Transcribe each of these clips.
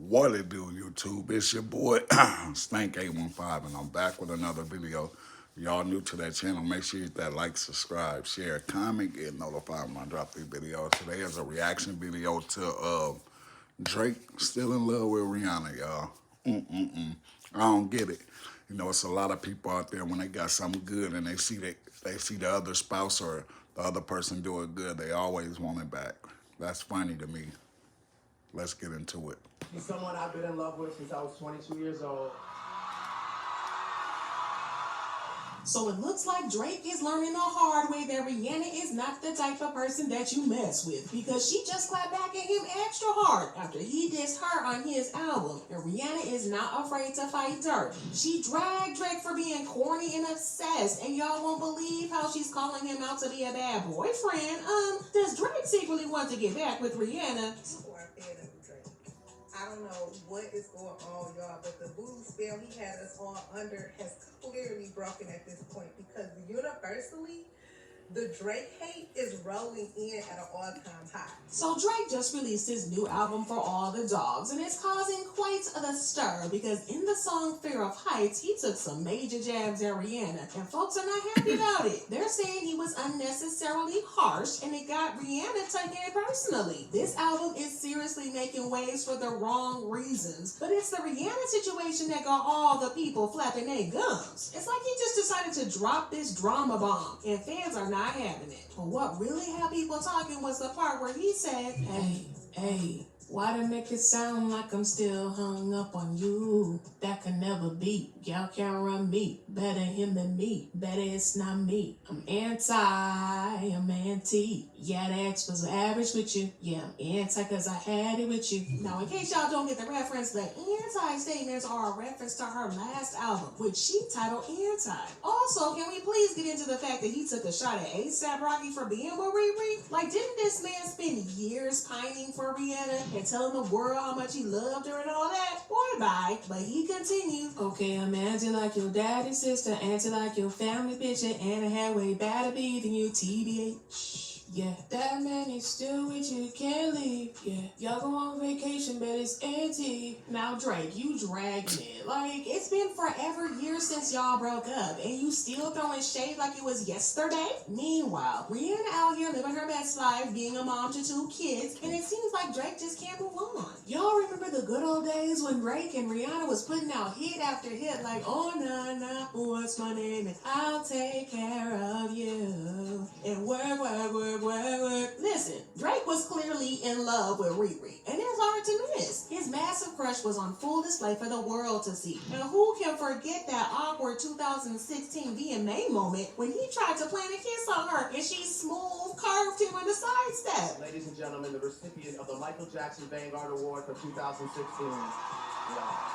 What it do, YouTube? It's your boy Stank815, and I'm back with another video. Y'all new to that channel, make sure you hit that like, subscribe, share, comment, get notified when I drop these videos. Today is a reaction video to Drake still in love with Rihanna, y'all. I don't get it. You know, it's a lot of people out there when they got something good and they see the other spouse or the other person do it good, they always want it back. That's funny to me. Let's get into it. He's someone I've been in love with since I was 22 years old. So it looks like Drake is learning the hard way that Rihanna is not the type of person that you mess with, because she just clapped back at him extra hard after he dissed her on his album, and Rihanna is not afraid to fight dirt. She dragged Drake for being corny and obsessed, and y'all won't believe how she's calling him out to be a bad boyfriend. Does Drake secretly want to get back with Rihanna? I don't know what is going on, y'all, but the voodoo spell he had us all under has clearly broken at this point, because universally, the Drake hate is rolling in at an all-time high. So Drake just released his new album For All the Dogs, and it's causing quite the stir, because in the song Fear of Heights, he took some major jabs at Rihanna, and folks are not happy about it. They're saying he was unnecessarily harsh, and it got Rihanna taking it personally. This album is seriously making waves for the wrong reasons, but it's the Rihanna situation that got all the people flapping their gums. It's like he just decided to drop this drama bomb, and fans are not having it. But what really had people talking was the part where he said, Hey, why to make it sound like I'm still hung up on you? That could never be. Y'all can't run me. Better him than me. Better it's not me. I'm anti. Yeah, the ex was average with you. Yeah, I'm anti cause I had it with you. Now, in case y'all don't get the reference, the anti statements are a reference to her last album, which she titled Anti. Also, can we please get into the fact that he took a shot at A$AP Rocky for being with Riri? Like, didn't this man spend years pining for Rihanna and telling the world how much he loved her and all that? Boy, bye. But he continued. Okay, I'm anti like your daddy's sister, anti like your family picture, and I had way better be than you, TBH. Yeah, that man is still with you, can't leave. Yeah, y'all go on vacation, but it's anti. Now, Drake, you dragging it. Like, it's been forever years since y'all broke up, and you still throwing shade like it was yesterday? Meanwhile, Rihanna out here living her best life, being a mom to 2 kids, and it seems like Drake just can't move on. Y'all remember the good old days when Drake and Rihanna was putting out hit after hit, like, oh, nah, what's my name, and I'll take care of you, and work. Listen, Drake was clearly in love with Riri, and it's hard to miss. His massive crush was on full display for the world to see. And who can forget that awkward 2016 VMA moment when he tried to plant a kiss on her and she smooth curved him on the sidestep? Ladies and gentlemen, the recipient of the Michael Jackson Vanguard Award for 2016. Yeah.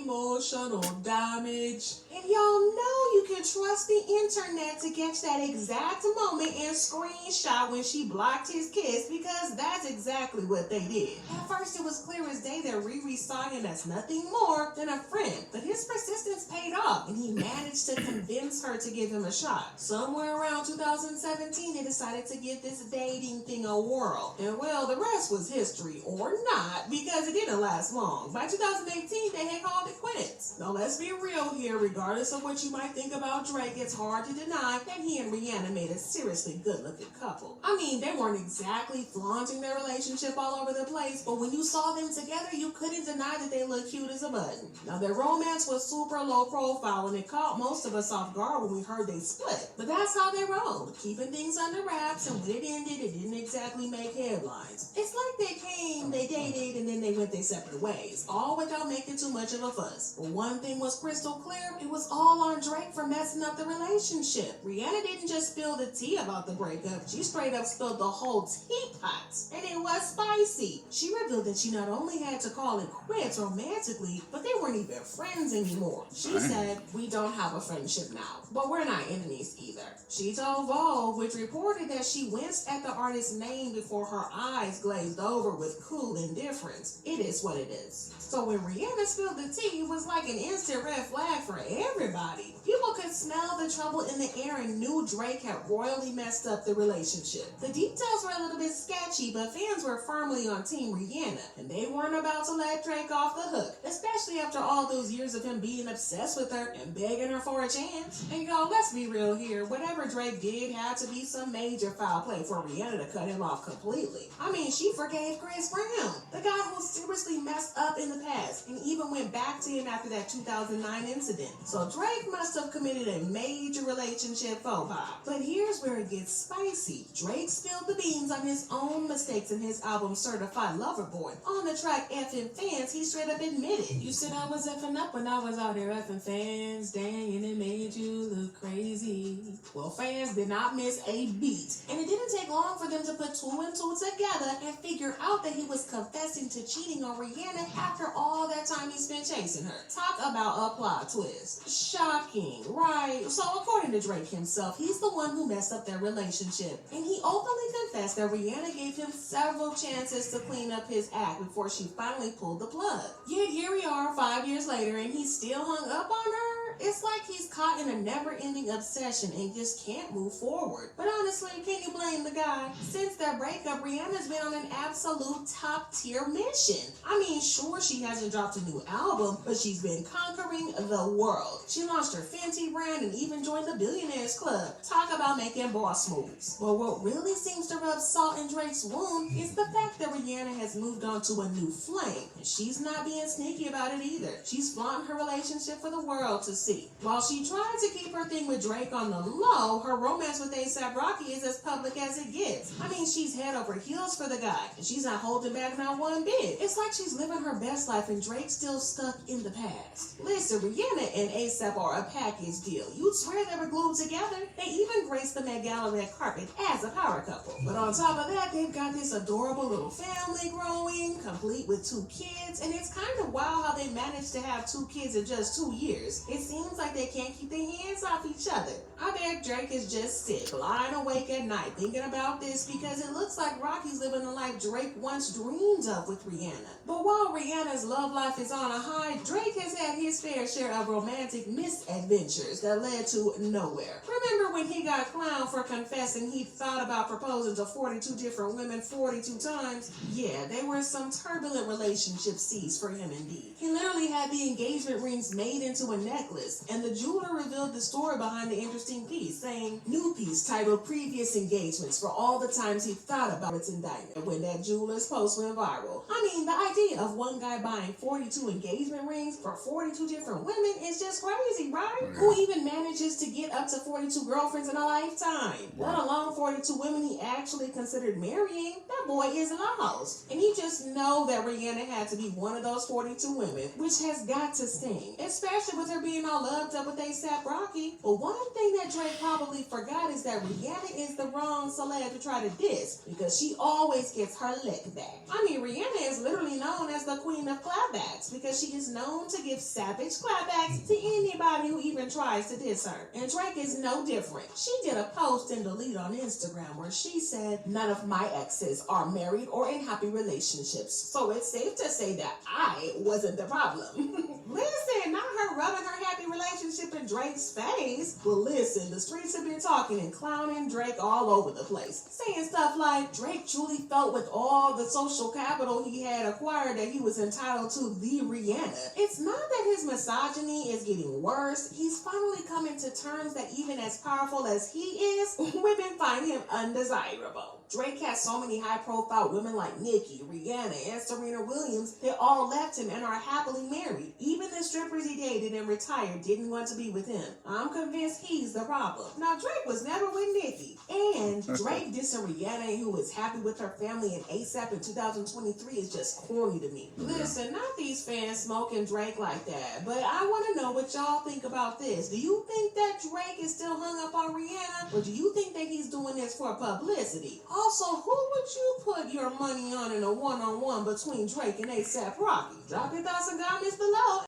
Emotional damage. And y'all know you can trust the internet to catch that exact moment and screenshot when she blocked his kiss, because that's exactly what they did. At first, it was clear as day that Riri saw him as nothing more than a friend, but his persistence paid off, and he managed to convince her to give him a shot. Somewhere around 2017, they decided to give this dating thing a whirl. And well, the rest was history, or not, because it didn't last long. By 2018, they had called it quits. Now let's be real here, regardless of what you might think about Drake, it's hard to deny that he and Rihanna made a seriously good-looking couple. I mean, they weren't exactly flaunting their relationship all over the place, but when you saw them together, you couldn't deny that they looked cute as a button. Now, their romance was super low profile, and it caught most of us off guard when we heard they split. But that's how they rolled, keeping things under wraps, and when it ended, it didn't exactly make headlines. It's like they came, they dated, and then they went their separate ways, all without making too much of a fuss. But one thing was crystal clear, it was all on Drake for messing up the relationship. Rihanna didn't just spill the tea about the breakup, she straight up spilled the whole teapot. And it was spicy. She revealed that she not only had to call it quits romantically, but they weren't even friends anymore. She said, we don't have a friendship now, but we're not enemies either. She told Vogue, which reported that she winced at the artist's name before her eyes glazed over with cool indifference. It is what it is. So when Rihanna spilled the tea, it was like an instant red flag for everybody. People could smell smelled the trouble in the air and knew Drake had royally messed up the relationship. The details were a little bit sketchy, but fans were firmly on Team Rihanna, and they weren't about to let Drake off the hook, especially after all those years of him being obsessed with her and begging her for a chance. And y'all, let's be real here. Whatever Drake did had to be some major foul play for Rihanna to cut him off completely. I mean, she forgave Chris Brown, the guy who seriously messed up in the past, and even went back to him after that 2009 incident. So Drake must have committed a major relationship faux pas. But here's where it gets spicy. Drake spilled the beans on his own mistakes in his album Certified Lover Boy. On the track Effing Fans, he straight up admitted, "You said I was effing up when I was out there effing fans. Dang, and it made you look crazy." Well, fans did not miss a beat, and it didn't take long for them to put two and two together and figure out that he was confessing to cheating on Rihanna after all that time he spent chasing her. Talk about a plot twist. Shocking, right? So according to Drake himself, he's the one who messed up their relationship, and he openly confessed that Rihanna gave him several chances to clean up his act before she finally pulled the plug. Yet here we are 5 years later, and he's still hung up on her. It's like he's caught in a never-ending obsession and just can't move forward. But honestly, can you blame the guy? Since their breakup, Rihanna's been on an absolute top-tier mission. I mean, sure, she hasn't dropped a new album, but she's been conquering the world. She launched her Fenty brand and even joined the Billionaires Club. Talk about making boss moves. But what really seems to rub salt in Drake's wound is the fact that Rihanna has moved on to a new flame, and she's not being sneaky about it either. She's flaunting her relationship for the world to see. While she tried to keep her thing with Drake on the low, her romance with A$AP Rocky is as public as it gets. I mean, she's head over heels for the guy, and she's not holding back not one bit. It's like she's living her best life and Drake's still stuck in the past. Listen, Rihanna and A$AP are a package deal. You'd swear they were glued together. They even graced the Met Gala red carpet as a power couple. But on top of that, they've got this adorable little family growing, complete with 2 kids, and it's kind of wild how they managed to have 2 kids in just 2 years. It seems like they can't keep their hands off each other. I bet Drake is just sick, lying awake at night thinking about this because it looks like Rocky's living the life Drake once dreamed of with Rihanna. But while Rihanna's love life is on a high, Drake has had his fair share of romantic misadventures that led to nowhere. Remember when he got clowned for confessing he thought about proposing to 42 different women 42 times? Yeah, they were some turbulent relationship seas for him indeed. He literally had the engagement rings made into a necklace, and the jeweler revealed the story behind the interesting piece, saying, "New piece titled Previous Engagements for all the times he thought about its indictment," when that jeweler's post went viral. I mean, the idea of one guy buying 42 engagement rings for 42 different women is just crazy, right? Yeah. Who even manages to get up to 42 girlfriends in a lifetime? Let alone 42 women he actually considered marrying? That boy is lost. And you just know that Rihanna had to be one of those 42 women, which has got to sting, especially with her being all loved up with A$AP Rocky. But one thing that Drake probably forgot is that Rihanna is the wrong celeb to try to diss, because she always gets her lick back. I mean, Rihanna is literally known as the queen of clapbacks because she is known to give savage clapbacks to anybody who even tries to diss her. And Drake is no different. She did a post and delete on Instagram where she said, "None of my exes are married or in happy relationships, so it's safe to say that I wasn't the problem." Listen, not her rubbing her happy relationship in Drake's face. But listen, the streets have been talking and clowning Drake all over the place, saying stuff like Drake truly felt with all the social capital he had acquired that he was entitled to the Rihanna. It's not that his misogyny is getting worse. He's finally coming to terms that even as powerful as he is, women find him undesirable. Drake has so many high-profile women like Nicki, Rihanna, and Serena Williams. They all left him and are happily married. Even the strippers he dated and retired didn't want to be with him. I'm convinced he's the problem. Now, Drake was never with Nicki. And Drake dissing Rihanna, who is happy with her family and A$AP in 2023, is just corny to me. Listen, not these fans smoking Drake like that, but I want to know what y'all think about this. Do you think that Drake is still hung up on Rihanna, or do you think that he's doing this for publicity? Also, who would you put your money on in a one-on-one between Drake and A$AP Rocky? Drop your thoughts and comments below.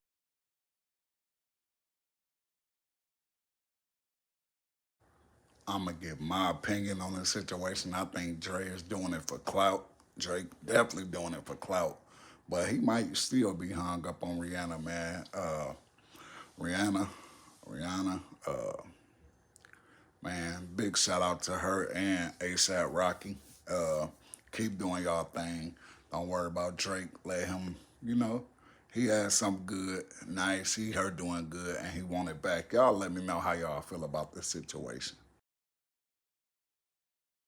I'm going to give my opinion on this situation. I think Dre is doing it for clout. Drake definitely doing it for clout. But he might still be hung up on Rihanna, man. Rihanna, big shout out to her and ASAP Rocky. Keep doing y'all thing. Don't worry about Drake. Let him, he had something good, nice. He heard doing good, and he want it back. Y'all let me know how y'all feel about this situation.